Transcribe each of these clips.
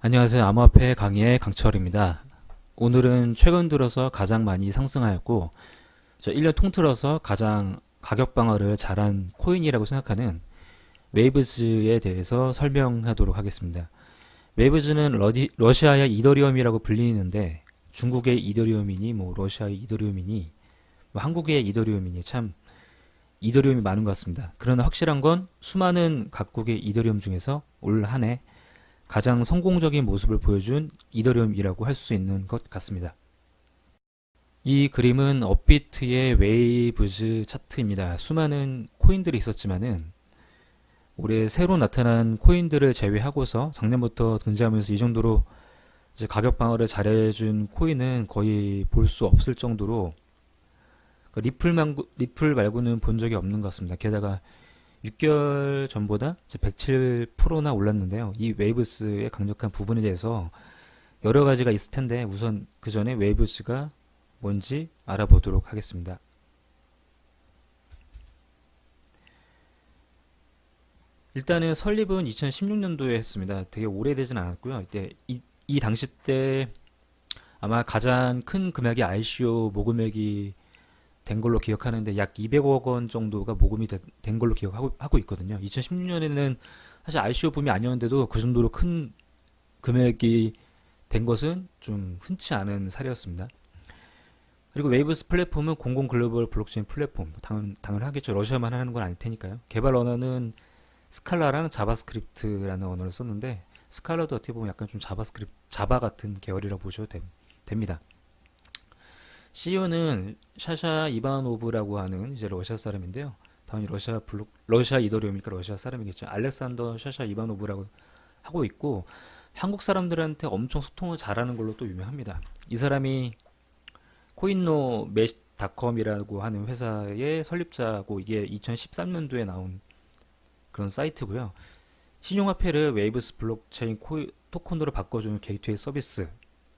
안녕하세요. 암호화폐 강의의 강철입니다. 오늘은 최근 들어서 가장 많이 상승하였고 1년 통틀어서 가장 가격 방어를 잘한 코인이라고 생각하는 웨이브즈에 대해서 설명하도록 하겠습니다. 웨이브즈는 러시아의 이더리움이라고 불리는데 중국의 이더리움이니 러시아의 이더리움이니 한국의 이더리움이니 참 이더리움이 많은 것 같습니다. 그러나 확실한 건 수많은 각국의 이더리움 중에서 올 한 해 가장 성공적인 모습을 보여준 이더리움이라고 할 수 있는 것 같습니다. 이 그림은 업비트의 웨이브즈 차트입니다. 수많은 코인들이 있었지만은 올해 새로 나타난 코인들을 제외하고서 작년부터 등장하면서 이 정도로 이제 가격 방어를 잘해준 코인은 거의 볼 수 없을 정도로 리플 말고는 본 적이 없는 것 같습니다. 게다가 6개월 전보다 107%나 올랐는데요. 이 웨이브스의 강력한 부분에 대해서 여러 가지가 있을 텐데 우선 그 전에 웨이브스가 뭔지 알아보도록 하겠습니다. 일단은 설립은 2016년도에 했습니다. 되게 오래되진 않았고요. 이때 이 당시 때 아마 가장 큰 금액이 ICO 모금액이 된 걸로 기억하는데 약 200억 원 정도가 모금이 된 걸로 기억하고 있거든요. 2016년에는 사실 ICO 붐이 아니었는데도 그 정도로 큰 금액이 된 것은 좀 흔치 않은 사례였습니다. 그리고 웨이브스 플랫폼은 공공 글로벌 블록체인 플랫폼, 당연하겠죠. 러시아만 하는 건 아닐 테니까요. 개발 언어는 스칼라랑 자바스크립트라는 언어를 썼는데 스칼라도 어떻게 보면 약간 좀 자바 같은 계열이라고 보셔도 됩니다. CEO는 샤샤 이바노브라고 하는 이제 러시아 사람인데요. 당연히 러시아 이더리움이니까 러시아 사람이겠죠. 알렉산더 샤샤 이바노브라고 하고 있고 한국 사람들한테 엄청 소통을 잘하는 걸로 또 유명합니다. 이 사람이 코인노 매시닷컴이라고 하는 회사의 설립자고 이게 2013년도에 나온 그런 사이트고요. 신용화폐를 웨이브스 블록체인 토큰으로 바꿔주는 게이트웨이 서비스.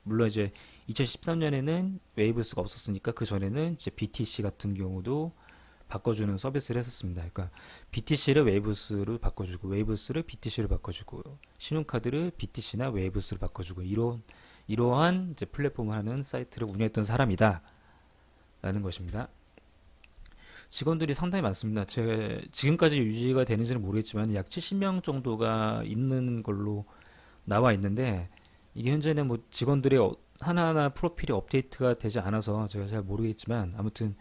물론 이제 2013년에는 웨이브스가 없었으니까 그 전에는 이제 BTC 같은 경우도 바꿔주는 서비스를 했었습니다. 그러니까 BTC를 웨이브스로 바꿔주고 웨이브스를 BTC로 바꿔주고 신용카드를 BTC나 웨이브스로 바꿔주고 이러한 이제 플랫폼을 하는 사이트를 운영했던 사람이다 라는 것입니다. 직원들이 상당히 많습니다. 지금까지 유지가 되는지는 모르겠지만 약 70명 정도가 있는 걸로 나와 있는데 이게 현재는 직원들의 하나하나 프로필이 업데이트가 되지 않아서 제가 잘 모르겠지만 아무튼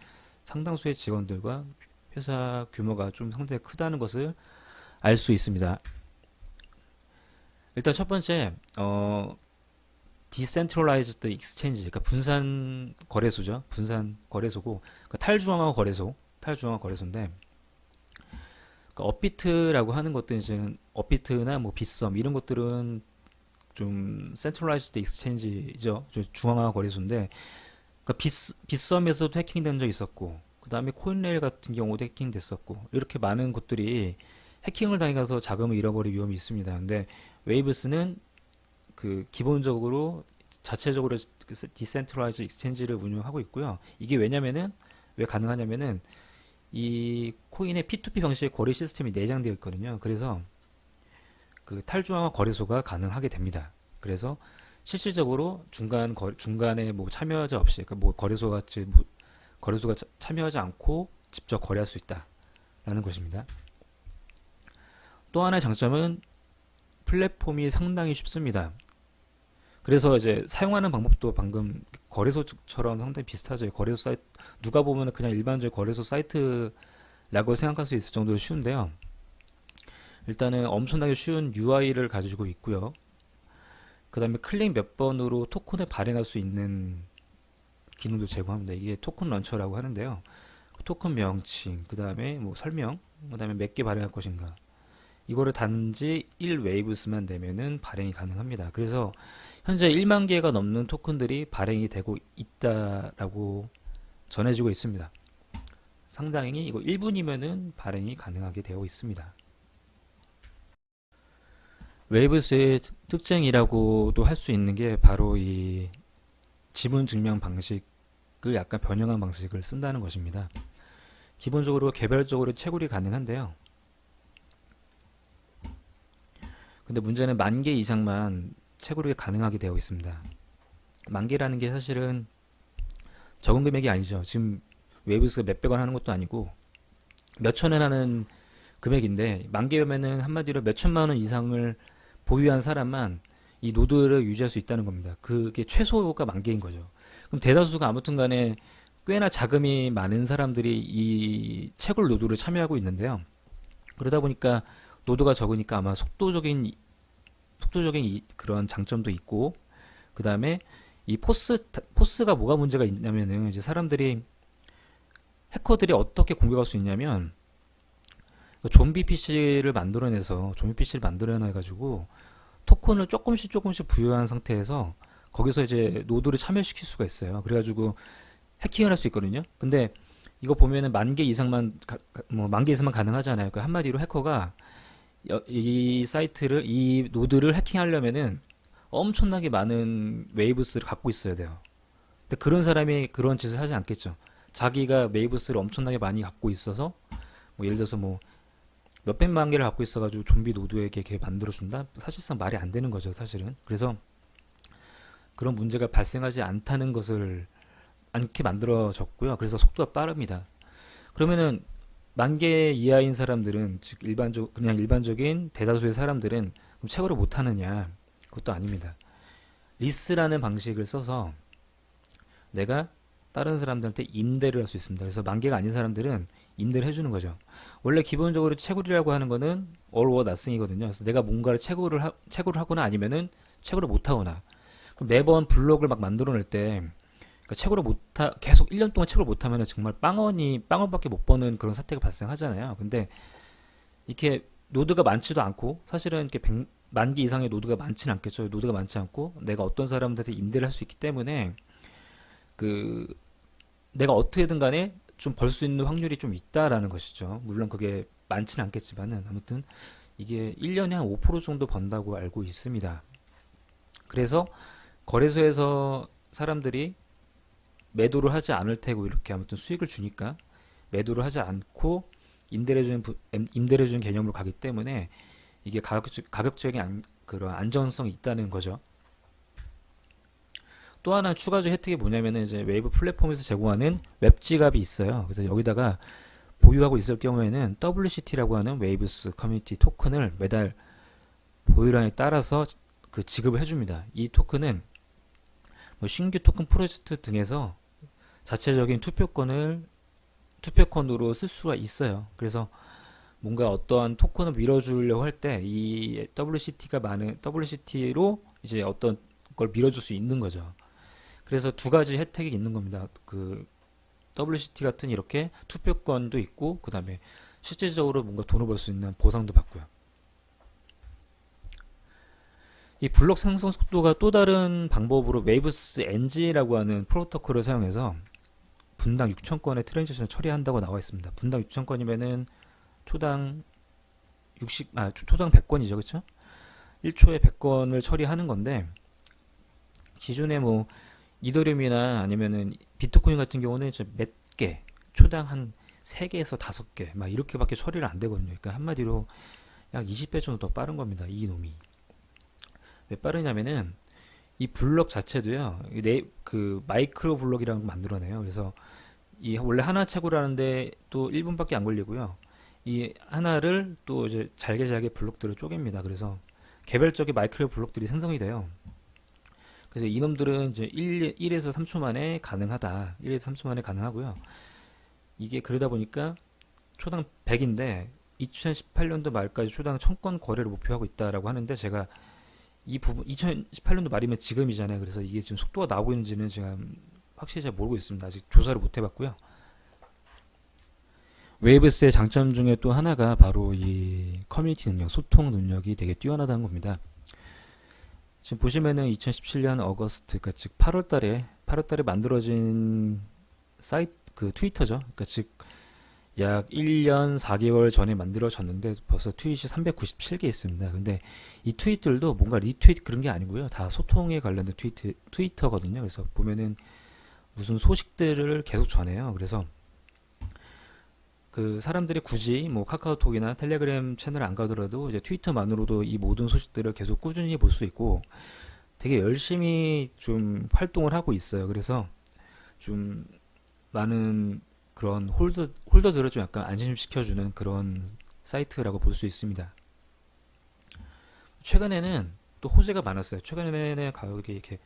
상당수의 직원들과 회사 규모가 좀 상당히 크다는 것을 알 수 있습니다. 일단 첫 번째 Decentralized Exchange, 그러니까 분산 거래소죠. 분산 거래소고 그러니까 탈중앙화 거래소인데 그러니까 업비트라고 하는 것들은 이제 업비트나 빗썸 이런 것들은 좀 센트럴라이즈드 익스체인지죠. 중앙화 거래소인데 그러니까 빗썸에서도 해킹된 적이 있었고 그 다음에 코인레일 같은 경우도 해킹됐었고 이렇게 많은 곳들이 해킹을 당해서 자금을 잃어버릴 위험이 있습니다. 근데 웨이브스는 그 기본적으로 자체적으로 디센트럴라이즈 익스체인지를 운영하고 있고요. 이게 왜 가능하냐면은 이 코인의 P2P 방식의 거래 시스템이 내장되어 있거든요. 그래서 그 탈중앙화 거래소가 가능하게 됩니다. 그래서 실질적으로 중간에 참여자 없이 그러니까 거래소가 참여하지 않고 직접 거래할 수 있다라는 것입니다. 또 하나의 장점은 플랫폼이 상당히 쉽습니다. 그래서 이제 사용하는 방법도 방금 거래소처럼 상당히 비슷하죠. 거래소 사이트 누가 보면 그냥 일반적인 거래소 사이트라고 생각할 수 있을 정도로 쉬운데요. 일단은 엄청나게 쉬운 UI를 가지고 있고요. 그 다음에 클릭 몇 번으로 토큰을 발행할 수 있는 기능도 제공합니다. 이게 토큰 런처라고 하는데요. 토큰 명칭, 그 다음에 설명, 그 다음에 몇 개 발행할 것인가. 이거를 단지 1웨이브스만 되면은 발행이 가능합니다. 그래서 현재 1만 개가 넘는 토큰들이 발행이 되고 있다라고 전해지고 있습니다. 상당히 이거 1분이면은 발행이 가능하게 되어 있습니다. 웨이브스의 특징이라고도 할 수 있는 게 바로 이 지분 증명 방식을 약간 변형한 방식을 쓴다는 것입니다. 기본적으로 개별적으로 채굴이 가능한데요. 근데 문제는 10,000개 이상만 채굴이 가능하게 되어 있습니다. 만 개라는 게 사실은 적은 금액이 아니죠. 지금 웨이브스가 몇백 원 하는 것도 아니고 몇천 원 하는 금액인데, 만 개면은 한마디로 몇천만 원 이상을 보유한 사람만 이 노드를 유지할 수 있다는 겁니다. 그게 최소가 만 개인 거죠. 그럼 대다수가 아무튼 간에 꽤나 자금이 많은 사람들이 이 채굴 노드를 참여하고 있는데요. 그러다 보니까 노드가 적으니까 아마 속도적인 그런 장점도 있고, 그 다음에 이 포스가 뭐가 문제가 있냐면은, 이제 사람들이, 해커들이 어떻게 공격할 수 있냐면, 그 좀비 PC를 만들어내가지고, 토큰을 조금씩 부여한 상태에서, 거기서 이제 노드를 참여시킬 수가 있어요. 그래가지고, 해킹을 할 수 있거든요. 근데, 이거 보면은 만 개 이상만, 만 개 이상만 가능하잖아요. 그 한마디로 해커가, 이 노드를 해킹하려면은 엄청나게 많은 웨이브스를 갖고 있어야 돼요. 근데 그런 사람이 그런 짓을 하지 않겠죠. 자기가 웨이브스를 엄청나게 많이 갖고 있어서, 예를 들어서 몇백만 개를 갖고 있어가지고 좀비 노드에게 이렇게 만들어준다? 사실상 말이 안 되는 거죠, 사실은. 그래서 그런 문제가 발생하지 않게 만들어졌고요. 그래서 속도가 빠릅니다. 그러면은 만 개 이하인 사람들은, 즉 그냥 일반적인 대다수의 사람들은 그럼 채굴을 못 하느냐? 그것도 아닙니다. 리스라는 방식을 써서 내가 다른 사람들한테 임대를 할 수 있습니다. 그래서 만 개가 아닌 사람들은 임대를 해주는 거죠. 원래 기본적으로 채굴이라고 하는 거는 all or nothing이거든요. 그래서 내가 뭔가를 채굴을 하거나 아니면은 채굴을 못 하거나, 그럼 매번 블록을 막 만들어낼 때, 계속 1년 동안 채굴을 못하면 정말 빵원밖에 못 버는 그런 사태가 발생하잖아요. 근데 이렇게 노드가 많지도 않고, 사실은 이렇게 100만 개 이상의 노드가 많지는 않겠죠. 노드가 많지 않고 내가 어떤 사람들한테 임대를 할 수 있기 때문에 내가 어떻게든 간에 좀 벌 수 있는 확률이 좀 있다라는 것이죠. 물론 그게 많지는 않겠지만은 아무튼 이게 1년에 한 5% 정도 번다고 알고 있습니다. 그래서 거래소에서 사람들이 매도를 하지 않을 테고 이렇게 아무튼 수익을 주니까 매도를 하지 않고 임대를 해주는 개념으로 가기 때문에 이게 가격적인 그런 안정성이 있다는 거죠. 또 하나 추가적 혜택이 뭐냐면은, 이제 웨이브 플랫폼에서 제공하는 웹 지갑이 있어요. 그래서 여기다가 보유하고 있을 경우에는 WCT라고 하는 웨이브스 커뮤니티 토큰을 매달 보유량에 따라서 그 지급을 해줍니다. 이 토큰은 신규 토큰 프로젝트 등에서 자체적인 투표권으로 쓸 수가 있어요. 그래서 뭔가 어떠한 토큰을 밀어주려고 할 때 이 WCT로 이제 어떤 걸 밀어줄 수 있는 거죠. 그래서 두 가지 혜택이 있는 겁니다. 그 WCT 같은 이렇게 투표권도 있고, 그 다음에 실질적으로 뭔가 돈을 벌 수 있는 보상도 받고요. 이 블록 생성 속도가 또 다른 방법으로 웨이브스 NG라고 하는 프로토콜을 사용해서 분당 6,000건의 트랜지션을 처리한다고 나와 있습니다. 분당 6,000건이면은 초당 100건이죠, 그쵸? 1초에 100건을 처리하는 건데, 기존에 이더리움이나 아니면은 비트코인 같은 경우는 몇 개, 초당 한 3개에서 5개, 막 이렇게밖에 처리를 안 되거든요. 그러니까 한마디로 약 20배 정도 더 빠른 겁니다, 이 놈이. 왜 빠르냐면은, 이 블록 자체도요, 그 마이크로 블록이라는 걸 만들어내요. 그래서 이 원래 하나 채굴하는데 또 1분밖에 안 걸리고요. 이 하나를 또 이제 잘게 블록들을 쪼갭니다. 그래서 개별적인 마이크로 블록들이 생성이 돼요. 그래서 이놈들은 이제 1에서 3초 만에 가능하다. 1에서 3초 만에 가능하고요. 이게 그러다 보니까 초당 100인데 2018년도 말까지 초당 1000건 거래를 목표하고 있다라고 하는데, 제가 이 부분 2018년도 말이면 지금이잖아요. 그래서 이게 지금 속도가 나오고 있는지는 제가 확실히 잘 모르고 있습니다. 아직 조사를 못 해봤고요. 웨이브스의 장점 중에 또 하나가 바로 이 커뮤니티 능력, 소통 능력이 되게 뛰어나다는 겁니다. 지금 보시면은 2017년 어거스트, 그러니까 즉 8월달에 만들어진 사이트, 그 트위터죠. 그러니까 즉 약 1년 4개월 전에 만들어졌는데 벌써 트윗이 397개 있습니다. 근데 이 트윗들도 뭔가 리트윗 그런 게 아니고요. 다 소통에 관련된 트위터거든요. 그래서 보면은 무슨 소식들을 계속 전해요. 그래서 그 사람들이 굳이 카카오톡이나 텔레그램 채널 안 가더라도 이제 트위터만으로도 이 모든 소식들을 계속 꾸준히 볼 수 있고, 되게 열심히 좀 활동을 하고 있어요. 그래서 좀 많은 그런 홀더들을 좀 약간 안심시켜주는 그런 사이트라고 볼 수 있습니다. 최근에는 또 호재가 많았어요. 최근에는 가격이 이렇게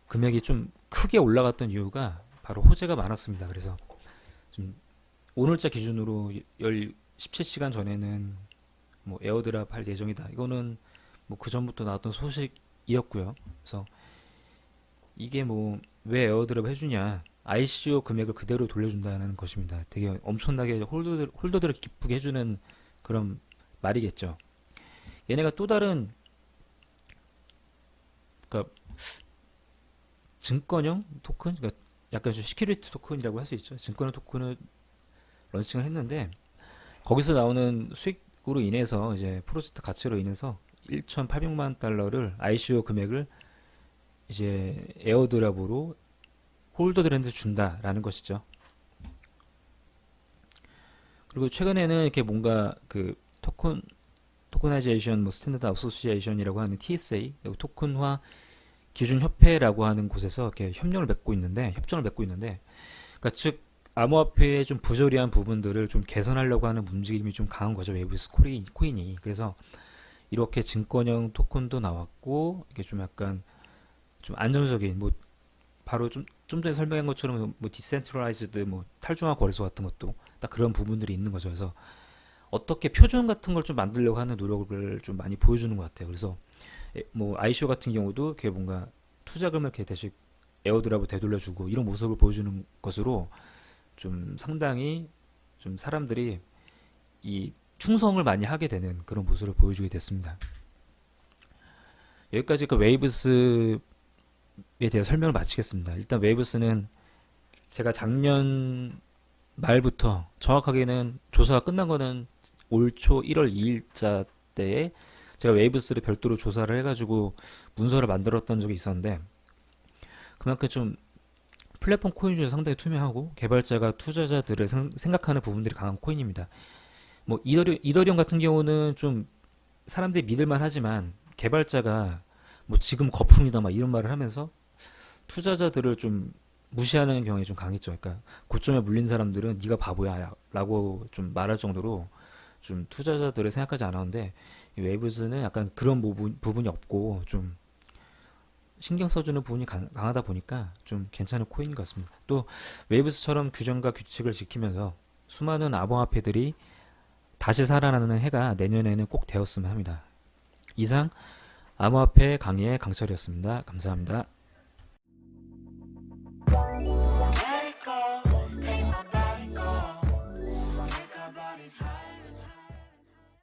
금액이 좀 크게 올라갔던 이유가 바로 호재가 많았습니다. 그래서 좀 오늘자 기준으로 17시간 전에는 뭐 에어드랍 할 예정이다. 이거는 뭐 그 전부터 나왔던 소식이었고요. 그래서 이게 뭐 왜 에어드랍 해주냐? ICO 금액을 그대로 돌려준다는 것입니다. 되게 엄청나게 홀더들을 기쁘게 해주는 그런 말이겠죠. 얘네가 또 다른 그러니까 증권형 토큰, 그러니까 약간 좀 시큐리티 토큰이라고 할 수 있죠. 증권형 토큰을 런칭을 했는데 거기서 나오는 수익으로 인해서 이제 프로젝트 가치로 인해서 1,800만 달러를 ICO 금액을 이제 에어드랍으로 홀더들한테 준다라는 것이죠. 그리고 최근에는 이렇게 뭔가 그 토커나이제이션, 뭐 스탠다드 어소시에이션이라고 하는 TSA, 토큰화 기준 협회라고 하는 곳에서 이렇게 협정을 맺고 있는데, 그러니까 즉 암호화폐의 좀 부조리한 부분들을 좀 개선하려고 하는 움직임이 좀 강한 거죠. 웨이브스 코인이. 그래서 이렇게 증권형 토큰도 나왔고, 이게 좀 약간 좀 안정적인, 뭐 바로 좀 전에 설명한 것처럼 뭐 디센트럴라이즈드, 뭐 탈중앙 거래소 같은 것도 딱 그런 부분들이 있는 거죠. 그래서 어떻게 표준 같은 걸 좀 만들려고 하는 노력을 좀 많이 보여주는 것 같아요. 그래서 뭐 ICO 같은 경우도 이렇게 뭔가 투자금을 이렇게 대신 에어드랍을 되돌려주고 이런 모습을 보여주는 것으로 좀 상당히 좀 사람들이 이 충성을 많이 하게 되는 그런 모습을 보여주게 됐습니다. 여기까지 그 웨이브스에 대해 설명을 마치겠습니다. 일단 웨이브스는 제가 작년 말부터 정확하게는 조사가 끝난 거는 올 초 1월 2일자 때에 제가 웨이브스를 별도로 조사를 해가지고 문서를 만들었던 적이 있었는데 그만큼 좀 플랫폼 코인 중에 상당히 투명하고 개발자가 투자자들을 생각하는 부분들이 강한 코인입니다. 뭐 이더리움 같은 경우는 좀 사람들이 믿을만 하지만 개발자가 뭐 지금 거품이다 막 이런 말을 하면서 투자자들을 좀 무시하는 경향이 좀 강했죠. 그러니까 고점에 물린 사람들은 네가 바보야 라고 좀 말할 정도로 좀 투자자들을 생각하지 않았는데 이 웨이브스는 약간 그런 부분이 없고 좀 신경 써주는 부분이 강하다 보니까 좀 괜찮은 코인인 것 같습니다. 또 웨이브스처럼 규정과 규칙을 지키면서 수많은 암호화폐들이 다시 살아나는 해가 내년에는 꼭 되었으면 합니다. 이상 암호화폐 강의의 강철이었습니다. 감사합니다. Let it go, make my body go. Take our bodies high.